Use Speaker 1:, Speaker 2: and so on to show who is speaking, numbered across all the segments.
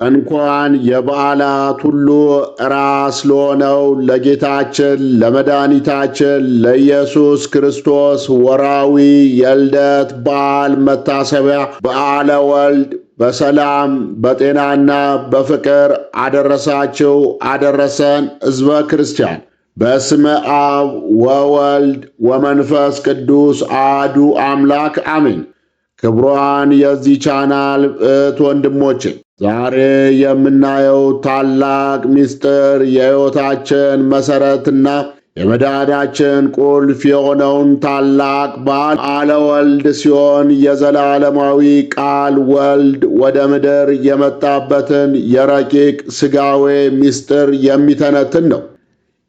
Speaker 1: እንኳን የበዓላት ሁሉ ራስ ለሆነው ለጌታችን ለመድኃኒታችን ለኢየሱስ ክርስቶስ ወራዊ የልደት በዓል መታሰቢያ በዓለ ወልድ በሰላም በጤናና በፍቅር አደረሳችሁ አደረሰን። ሕዝበ ክርስቲያን በስመ አብ ወወልድ ወመንፈስ ቅዱስ አሐዱ አምላክ አሜን። ክቡራን የዚህ ቻናል ወንድሞቼ ዛሬ የምናየው ታላቅ ምስጢር የሕይወታችን መሠረትና የመዳናችን ቁልፍ የሆነውን ታላቅ በዓለ ወልድ ሲሆን የዘላለማዊ ቃል ወልድ ወደ ምድር የመጣበትን የረቂቅ ሥጋዌ ምስጢር የሚተነትን ነው።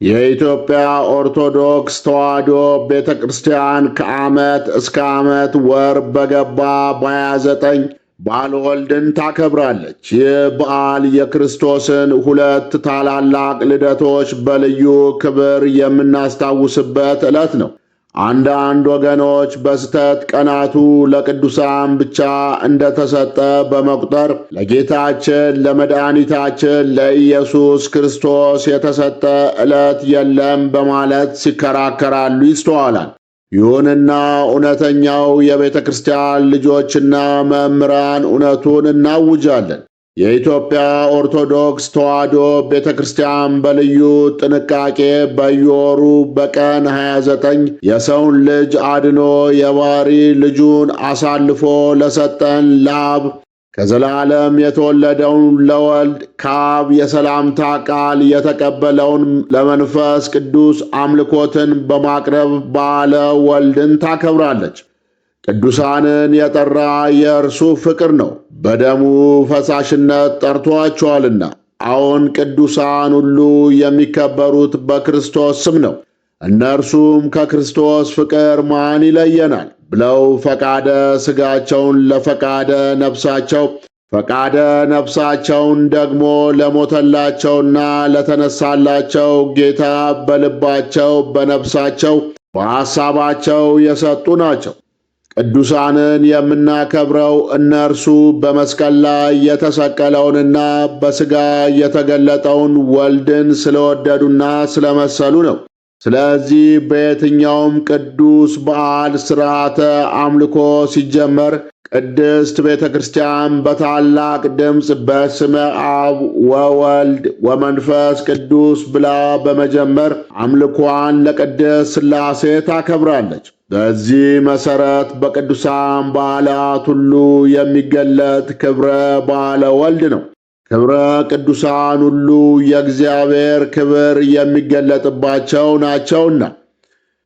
Speaker 1: የኢትዮጵያ ኦርቶዶክስ ተዋሕዶ ቤተ ክርስቲያን ከዓመት እስከ ዓመት ወር በገባ በ29 በዓለ ወልድን ታከብራለች። ይህ በዓል የክርስቶስን ሁለት ታላላቅ ልደቶች በልዩ ክብር የምናስታውስበት ዕለት ነው። አንዳንድ ወገኖች በስተት ቀናቱ ለቅዱሳን ብቻ እንደተሰጠ በመቁጠር ለጌታችን ለመድኃኒታችን ለኢየሱስ ክርስቶስ የተሰጠ ዕለት የለም በማለት ሲከራከራሉ ይስተዋላል። ይሁንና እውነተኛው የቤተ ክርስቲያን ልጆችና መምህራን እውነቱን እናውጃለን። የኢትዮጵያ ኦርቶዶክስ ተዋሕዶ ቤተ ክርስቲያን በልዩ ጥንቃቄ በየወሩ በቀን 29 የሰውን ልጅ አድኖ የባሕሪ ልጁን አሳልፎ ለሰጠን ለአብ ከዘላለም የተወለደውን ለወልድ ከአብ የሰላምታ ቃል የተቀበለውን ለመንፈስ ቅዱስ አምልኮትን በማቅረብ በዓለ ወልድን ታከብራለች። ቅዱሳንን የጠራ የእርሱ ፍቅር ነው፣ በደሙ ፈሳሽነት ጠርቶአቸዋልና። አሁን ቅዱሳን ሁሉ የሚከበሩት በክርስቶስ ስም ነው። እነርሱም ከክርስቶስ ፍቅር ማን ይለየናል ብለው ፈቃደ ሥጋቸውን ለፈቃደ ነፍሳቸው፣ ፈቃደ ነፍሳቸውን ደግሞ ለሞተላቸውና ለተነሳላቸው ጌታ በልባቸው በነፍሳቸው በሐሳባቸው የሰጡ ናቸው። ቅዱሳንን የምናከብረው እነርሱ በመስቀል ላይ የተሰቀለውንና በሥጋ የተገለጠውን ወልድን ስለወደዱና ስለመሰሉ ነው። ስለዚህ በየትኛውም ቅዱስ በዓል ሥርዓተ አምልኮ ሲጀመር ቅድስት ቤተ ክርስቲያን በታላቅ ድምፅ በስመ አብ ወወልድ ወመንፈስ ቅዱስ ብላ በመጀመር አምልኳን ለቅድስት ሥላሴ ታከብራለች። በዚህ መሠረት በቅዱሳን በዓላት ሁሉ የሚገለጥ ክብረ በዓለ ወልድ ነው። ክብረ ቅዱሳን ሁሉ የእግዚአብሔር ክብር የሚገለጥባቸው ናቸውና።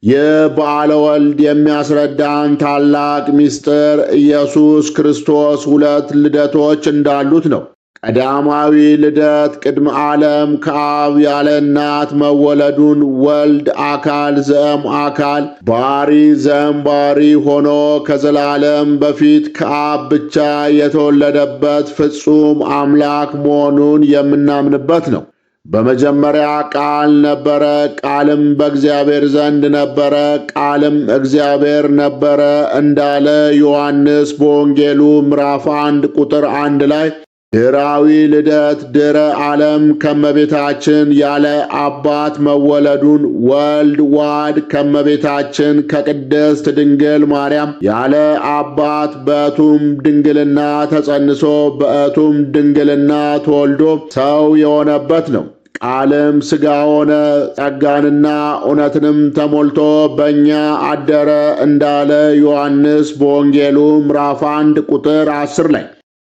Speaker 1: ይህ በዓለ ወልድ የሚያስረዳን ታላቅ ምስጢር ኢየሱስ ክርስቶስ ሁለት ልደቶች እንዳሉት ነው። ቀዳማዊ ልደት ቅድመ ዓለም ከአብ ያለ እናት መወለዱን ወልድ አካል ዘእም አካል ባሕሪ ዘእም ባሕሪ ሆኖ ከዘላለም በፊት ከአብ ብቻ የተወለደበት ፍጹም አምላክ መሆኑን የምናምንበት ነው። በመጀመሪያ ቃል ነበረ፣ ቃልም በእግዚአብሔር ዘንድ ነበረ፣ ቃልም እግዚአብሔር ነበረ እንዳለ ዮሐንስ በወንጌሉ ምዕራፍ 1 ቁጥር 1 ላይ ድኅራዊ ልደት ድኅረ ዓለም ከመቤታችን ያለ አባት መወለዱን ወልድ ዋሕድ ከመቤታችን ከቅድስት ድንግል ማርያም ያለ አባት በእቱም ድንግልና ተጸንሶ በእቱም ድንግልና ተወልዶ ሰው የሆነበት ነው። ቃልም ሥጋ ሆነ፣ ጸጋንና እውነትንም ተሞልቶ በእኛ አደረ እንዳለ ዮሐንስ በወንጌሉ ምዕራፍ 1 ቁጥር 10 ላይ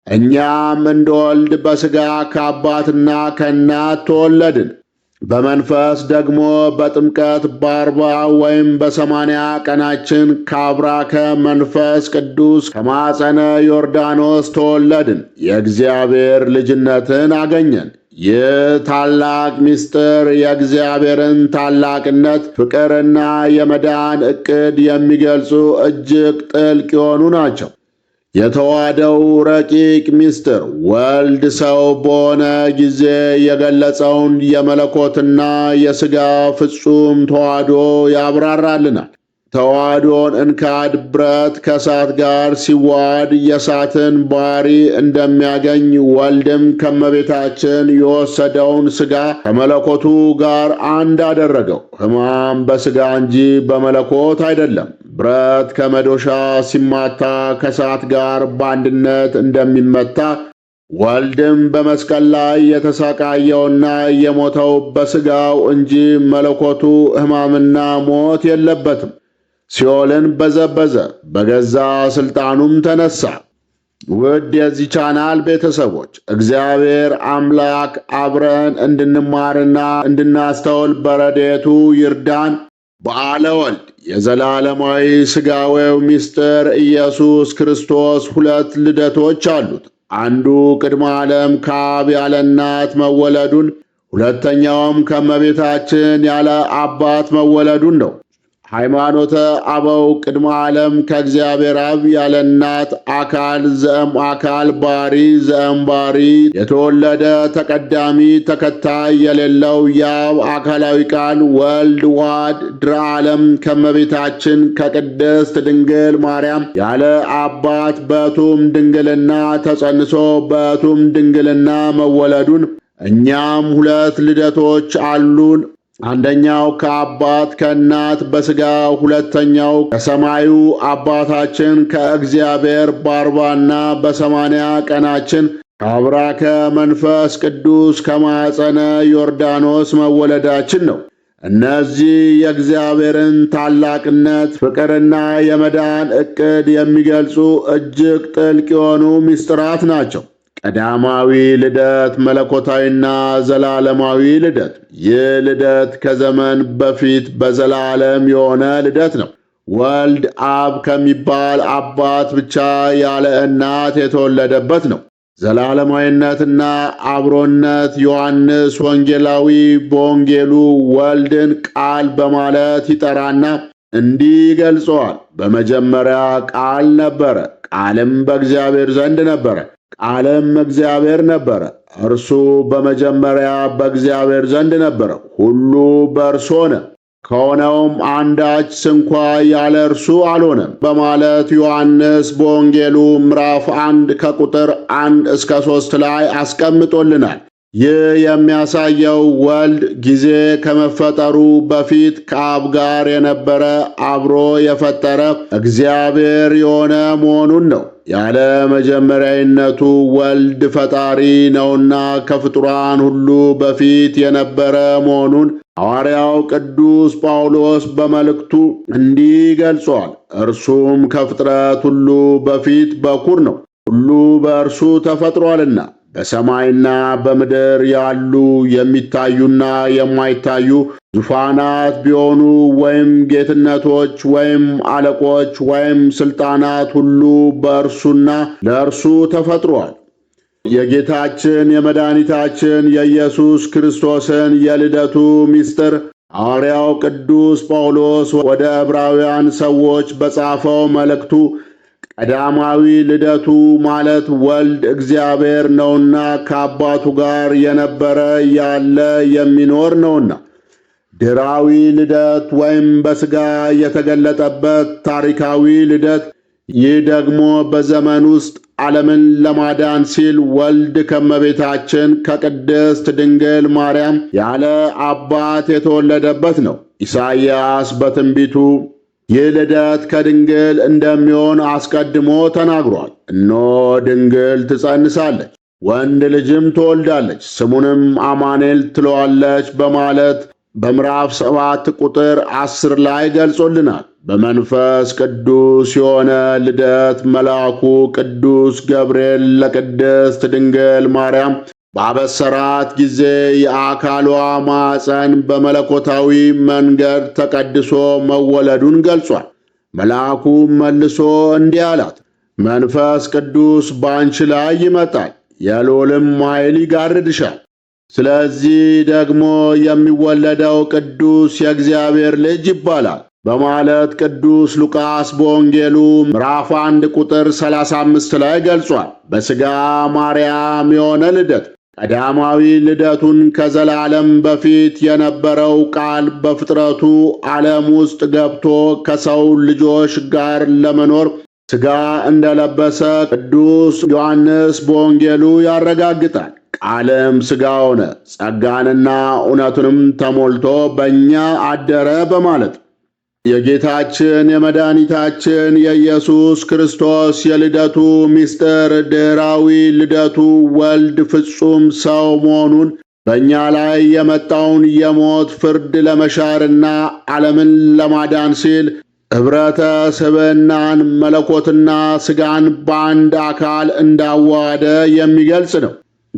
Speaker 1: እኛም እንደ ወልድ በሥጋ ከአባትና ከእናት ተወለድን። በመንፈስ ደግሞ በጥምቀት በ40 ወይም በ80 ቀናችን ከአብራከ መንፈስ ቅዱስ ከማፀነ ዮርዳኖስ ተወለድን። የእግዚአብሔር ልጅነትን አገኘን። ይህ ታላቅ ምስጢር የእግዚአብሔርን ታላቅነት፣ ፍቅርና የመዳን ዕቅድ የሚገልጹ እጅግ ጥልቅ የሆኑ ናቸው። የተዋህደው ረቂቅ ምስጢር ወልድ ሰው በሆነ ጊዜ የገለጸውን የመለኮትና የሥጋ ፍጹም ተዋህዶ ያብራራልናል። ተዋህዶን እንካድ። ብረት ከእሳት ጋር ሲዋሃድ የእሳትን ባሕሪ እንደሚያገኝ ወልድም ከእመቤታችን የወሰደውን ሥጋ ከመለኮቱ ጋር አንድ አደረገው። ሕማም በሥጋ እንጂ በመለኮት አይደለም። ብረት ከመዶሻ ሲማታ ከእሳት ጋር በአንድነት እንደሚመታ ወልድም በመስቀል ላይ የተሰቃየውና የሞተው በሥጋው እንጂ መለኮቱ ሕማምና ሞት የለበትም። ሲኦልን በዘበዘ፣ በገዛ ሥልጣኑም ተነሣ። ውድ የዚህ ቻናል ቤተሰቦች እግዚአብሔር አምላክ አብረን እንድንማርና እንድናስተውል በረድኤቱ ይርዳን። በዓለ ወልድ የዘላለማዊ ሥጋዌው ምስጢር ኢየሱስ ክርስቶስ ሁለት ልደቶች አሉት። አንዱ ቅድመ ዓለም ከአብ ያለ እናት መወለዱን፣ ሁለተኛውም ከእመቤታችን ያለ አባት መወለዱን ነው። ሃይማኖተ አበው ቅድመ ዓለም ከእግዚአብሔር አብ ያለ እናት አካል ዘእም አካል ባሕሪ ዘእም ባሕሪ የተወለደ ተቀዳሚ ተከታይ የሌለው የአብ አካላዊ ቃል ወልድ ዋሕድ ድረ ዓለም ከእመቤታችን ከቅድስት ድንግል ማርያም ያለ አባት በቱም ድንግልና ተጸንሶ በቱም ድንግልና መወለዱን፣ እኛም ሁለት ልደቶች አሉን። አንደኛው ከአባት ከእናት በሥጋ፣ ሁለተኛው ከሰማዩ አባታችን ከእግዚአብሔር በ40ና በ80 ቀናችን ከአብራከ መንፈስ ቅዱስ ከማኅፀነ ዮርዳኖስ መወለዳችን ነው። እነዚህ የእግዚአብሔርን ታላቅነት፣ ፍቅርና የመዳን ዕቅድ የሚገልጹ እጅግ ጥልቅ የሆኑ ምስጢራት ናቸው። ቀዳማዊ ልደት፣ መለኮታዊና ዘላለማዊ ልደት። ይህ ልደት ከዘመን በፊት በዘላለም የሆነ ልደት ነው። ወልድ አብ ከሚባል አባት ብቻ ያለ እናት የተወለደበት ነው። ዘላለማዊነትና አብሮነት ዮሐንስ ወንጌላዊ በወንጌሉ ወልድን ቃል በማለት ይጠራና እንዲህ ገልጸዋል። በመጀመሪያ ቃል ነበረ፣ ቃልም በእግዚአብሔር ዘንድ ነበረ፣ ቃልም እግዚአብሔር ነበረ። እርሱ በመጀመሪያ በእግዚአብሔር ዘንድ ነበረ። ሁሉ በእርሱ ሆነ፣ ከሆነውም አንዳች ስንኳ ያለ እርሱ አልሆነም በማለት ዮሐንስ በወንጌሉ ምዕራፍ 1 ከቁጥር 1 እስከ 3 ላይ አስቀምጦልናል። ይህ የሚያሳየው ወልድ ጊዜ ከመፈጠሩ በፊት ከአብ ጋር የነበረ አብሮ የፈጠረ እግዚአብሔር የሆነ መሆኑን ነው። ያለ መጀመሪያዊነቱ ወልድ ፈጣሪ ነውና ከፍጡራን ሁሉ በፊት የነበረ መሆኑን ሐዋርያው ቅዱስ ጳውሎስ በመልእክቱ እንዲህ ገልጿል። እርሱም ከፍጥረት ሁሉ በፊት በኩር ነው፣ ሁሉ በእርሱ ተፈጥሯልና በሰማይና በምድር ያሉ የሚታዩና የማይታዩ ዙፋናት ቢሆኑ ወይም ጌትነቶች ወይም አለቆች ወይም ሥልጣናት ሁሉ በእርሱና ለእርሱ ተፈጥሯል። የጌታችን የመድኃኒታችን የኢየሱስ ክርስቶስን የልደቱ ምስጢር ሐዋርያው ቅዱስ ጳውሎስ ወደ ዕብራውያን ሰዎች በጻፈው መልእክቱ ቀዳማዊ ልደቱ ማለት ወልድ እግዚአብሔር ነውና ከአባቱ ጋር የነበረ ያለ የሚኖር ነውና፣ ድኅራዊ ልደት ወይም በሥጋ የተገለጠበት ታሪካዊ ልደት። ይህ ደግሞ በዘመን ውስጥ ዓለምን ለማዳን ሲል ወልድ ከእመቤታችን ከቅድስት ድንግል ማርያም ያለ አባት የተወለደበት ነው። ኢሳይያስ በትንቢቱ ይህ ልደት ከድንግል እንደሚሆን አስቀድሞ ተናግሯል። እነሆ ድንግል ትጸንሳለች፣ ወንድ ልጅም ትወልዳለች፣ ስሙንም አማኑኤል ትለዋለች በማለት በምዕራፍ 7 ቁጥር 10 ላይ ገልጾልናል። በመንፈስ ቅዱስ የሆነ ልደት መልአኩ ቅዱስ ገብርኤል ለቅድስት ድንግል ማርያም ባበሰራት ጊዜ የአካሏ ማኅፀን በመለኮታዊ መንገድ ተቀድሶ መወለዱን ገልጿል። መልአኩ መልሶ እንዲህ አላት፣ መንፈስ ቅዱስ በአንቺ ላይ ይመጣል፣ የልዑልም ኃይል ይጋርድሻል። ስለዚህ ደግሞ የሚወለደው ቅዱስ የእግዚአብሔር ልጅ ይባላል በማለት ቅዱስ ሉቃስ በወንጌሉ ምዕራፍ 1 ቁጥር 35 ላይ ገልጿል። በሥጋ ማርያም የሆነ ልደት ቀዳማዊ ልደቱን ከዘላለም በፊት የነበረው ቃል በፍጥረቱ ዓለም ውስጥ ገብቶ ከሰው ልጆች ጋር ለመኖር ሥጋ እንደለበሰ ቅዱስ ዮሐንስ በወንጌሉ ያረጋግጣል። ቃልም ሥጋ ሆነ፣ ጸጋንና እውነቱንም ተሞልቶ በእኛ አደረ በማለት የጌታችን የመድኃኒታችን የኢየሱስ ክርስቶስ የልደቱ ምስጢር ድኅራዊ ልደቱ ወልድ ፍጹም ሰው መሆኑን በእኛ ላይ የመጣውን የሞት ፍርድ ለመሻርና ዓለምን ለማዳን ሲል ኅብረተ ስብዕናን መለኮትና ሥጋን በአንድ አካል እንዳዋሃደ የሚገልጽ ነው።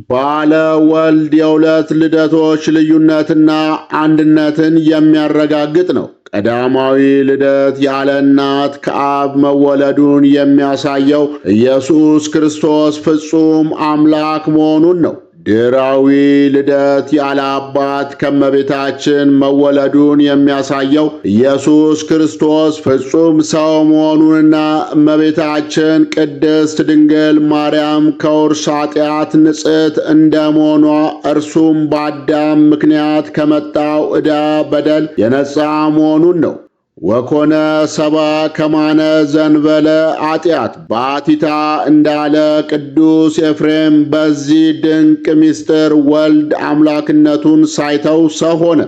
Speaker 1: ባለ ወልድ የሁለት ልደቶች ልዩነትና አንድነትን የሚያረጋግጥ ነው። ቀዳማዊ ልደት ያለ እናት ከአብ መወለዱን የሚያሳየው ኢየሱስ ክርስቶስ ፍጹም አምላክ መሆኑን ነው። ድኅራዊ ልደት ያለ አባት ከእመቤታችን መወለዱን የሚያሳየው ኢየሱስ ክርስቶስ ፍጹም ሰው መሆኑንና እመቤታችን ቅድስት ድንግል ማርያም ከውርስ ኃጢአት ንጽሕት እንደመሆኗ እርሱም በአዳም ምክንያት ከመጣው ዕዳ በደል የነጻ መሆኑን ነው። ወኮነ ሰባ ከማነ ዘንበለ ኃጢአት ባቲታ እንዳለ ቅዱስ ኤፍሬም በዚህ ድንቅ ምስጢር ወልድ አምላክነቱን ሳይተው ሰው ሆነ።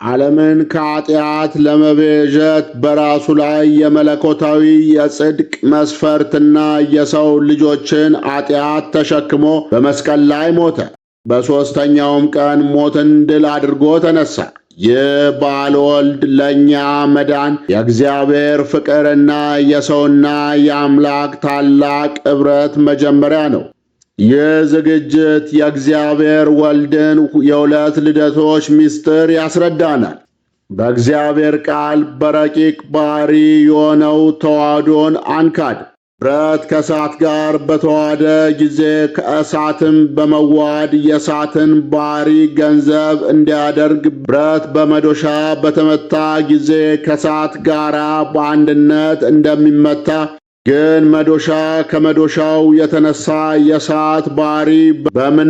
Speaker 1: ዓለምን ከኃጢአት ለመቤዠት በራሱ ላይ የመለኮታዊ የጽድቅ መስፈርትና የሰው ልጆችን ኃጢአት ተሸክሞ በመስቀል ላይ ሞተ። በሦስተኛውም ቀን ሞትን ድል አድርጎ ተነሣ። ይህ ባለ ወልድ ለእኛ መዳን የእግዚአብሔር ፍቅርና የሰውና የአምላክ ታላቅ ኅብረት መጀመሪያ ነው። ይህ ዝግጅት የእግዚአብሔር ወልድን የሁለት ልደቶች ምስጢር ያስረዳናል። በእግዚአብሔር ቃል በረቂቅ ባሕሪ የሆነው ተዋህዶን አንካድ። ብረት ከእሳት ጋር በተዋሃደ ጊዜ ከእሳትም በመዋሃድ የእሳትን ባሕሪ ገንዘብ እንዲያደርግ ብረት በመዶሻ በተመታ ጊዜ ከእሳት ጋር በአንድነት እንደሚመታ ግን መዶሻ ከመዶሻው የተነሳ የእሳት ባሕሪ በምን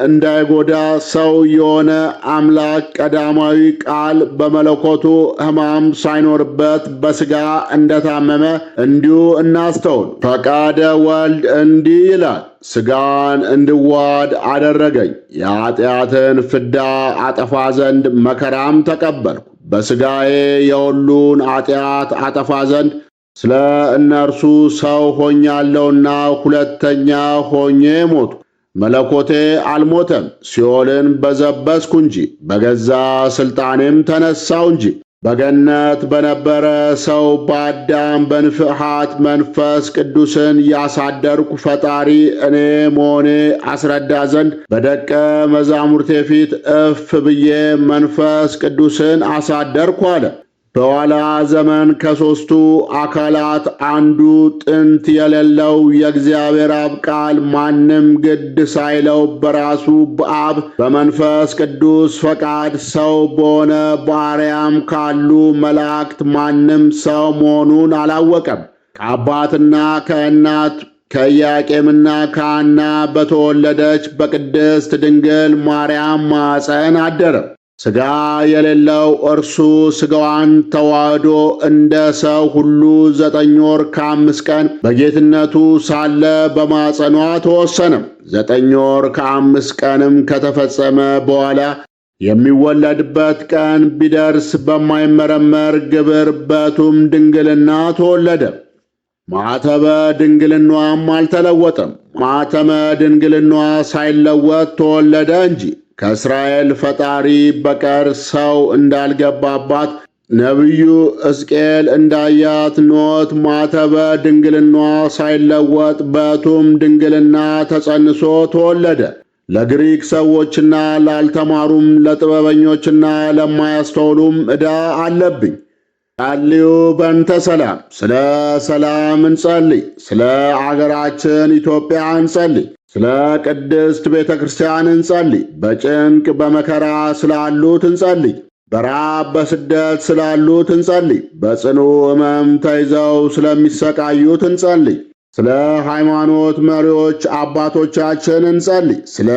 Speaker 1: እንዳይጎዳ ሰው የሆነ አምላክ ቀዳማዊ ቃል በመለኮቱ ሕማም ሳይኖርበት በሥጋ እንደታመመ እንዲሁ እናስተውል። ፈቃደ ወልድ እንዲህ ይላል፣ ሥጋን እንድዋሃድ አደረገኝ፣ የኃጢአትን ፍዳ አጠፋ ዘንድ መከራም ተቀበልኩ፣ በሥጋዬ የሁሉን ኃጢአት አጠፋ ዘንድ ስለ እነርሱ ሰው ሆኛለሁና ሁለተኛ ሆኜ ሞቱ። መለኮቴ አልሞተም፣ ሲኦልን በዘበስኩ እንጂ በገዛ ሥልጣኔም ተነሣው እንጂ። በገነት በነበረ ሰው በአዳም በንፍሐት መንፈስ ቅዱስን ያሳደርኩ ፈጣሪ እኔ መሆኔ አስረዳ ዘንድ በደቀ መዛሙርቴ ፊት እፍ ብዬ መንፈስ ቅዱስን አሳደርኩ አለ። በኋላ ዘመን ከሦስቱ አካላት አንዱ ጥንት የሌለው የእግዚአብሔር አብ ቃል ማንም ግድ ሳይለው በራሱ በአብ በመንፈስ ቅዱስ ፈቃድ ሰው በሆነ በአርያም ካሉ መላእክት ማንም ሰው መሆኑን አላወቀም። ከአባትና ከእናት ከኢያቄምና ከሐና በተወለደች በቅድስት ድንግል ማርያም ማኅፀን አደረ። ሥጋ የሌለው እርሱ ሥጋዋን ተዋህዶ እንደ ሰው ሁሉ 9 ወር ከ5 ቀን በጌትነቱ ሳለ በማኅፀኗ ተወሰነ። 9 ወር ከ5 ቀንም ከተፈጸመ በኋላ የሚወለድበት ቀን ቢደርስ በማይመረመር ግብር በቱም ድንግልና ተወለደ። ማኅተመ ድንግልናዋም አልተለወጠም። ማኅተመ ድንግልናዋ ሳይለወጥ ተወለደ እንጂ ከእስራኤል ፈጣሪ በቀር ሰው እንዳልገባባት ነቢዩ ሕዝቅኤል እንዳያት ኖት ማኅተመ ድንግልናዋ ሳይለወጥ በቱም ድንግልና ተጸንሶ ተወለደ። ለግሪክ ሰዎችና ላልተማሩም ለጥበበኞችና ለማያስተውሉም ዕዳ አለብኝ። ጸልዩ በእንተ ሰላም፣ ስለ ሰላም እንጸልይ። ስለ አገራችን ኢትዮጵያ እንጸልይ። ስለ ቅድስት ቤተ ክርስቲያን እንጸልይ። በጭንቅ በመከራ ስላሉት እንጸልይ። በራብ በስደት ስላሉት እንጸልይ። በጽኑ ሕመም ተይዘው ስለሚሰቃዩት እንጸልይ። ስለ ሃይማኖት መሪዎች አባቶቻችን እንጸልይ። ስለ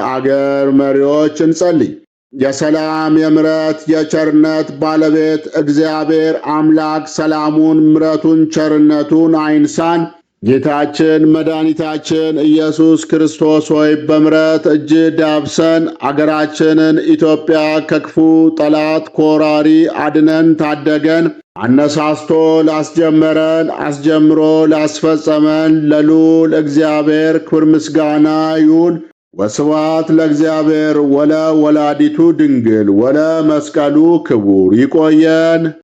Speaker 1: አገር መሪዎች እንጸልይ። የሰላም፣ የምሕረት፣ የቸርነት ባለቤት እግዚአብሔር አምላክ ሰላሙን፣ ምሕረቱን፣ ቸርነቱን አይንሳን። ጌታችን መድኃኒታችን ኢየሱስ ክርስቶስ ሆይ በምሕረት እጅ ዳብሰን አገራችንን ኢትዮጵያ ከክፉ ጠላት ከወራሪ አድነን ታደገን። አነሳስቶ ላስጀመረን አስጀምሮ ላስፈጸመን ለልዑል እግዚአብሔር ክብር ምስጋና ይሁን። ወስብሐት ለእግዚአብሔር ወለ ወላዲቱ ድንግል ወለ መስቀሉ ክቡር። ይቆየን።